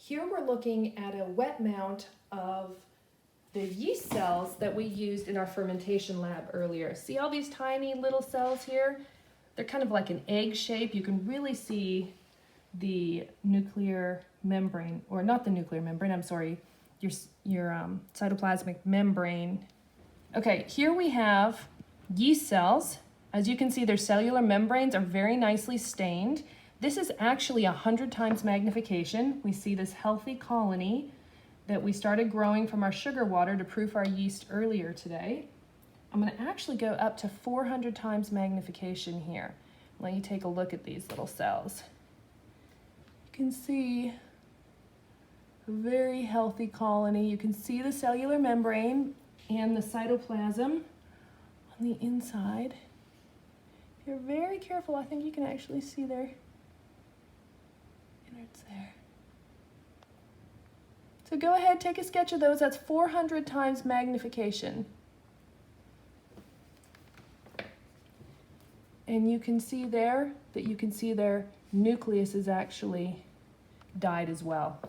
Here we're looking at a wet mount of the yeast cells that we used in our fermentation lab earlier. See all these tiny little cells here? They're kind of like an egg shape. You can really see the nuclear membrane, or not the nuclear membrane, I'm sorry, your cytoplasmic membrane. Okay, here we have yeast cells. As you can see, their cellular membranes are very nicely stained. This is actually 100 times magnification. We see this healthy colony that we started growing from our sugar water to proof our yeast earlier today. I'm going to actually go up to 400 times magnification here. Let you take a look at these little cells. You can see a very healthy colony. You can see the cellular membrane and the cytoplasm on the inside. If you're very careful, I think you can actually see their innards there. So go ahead, take a sketch of those. That's 400 times magnification. And you can see there that their nucleus is actually dyed as well.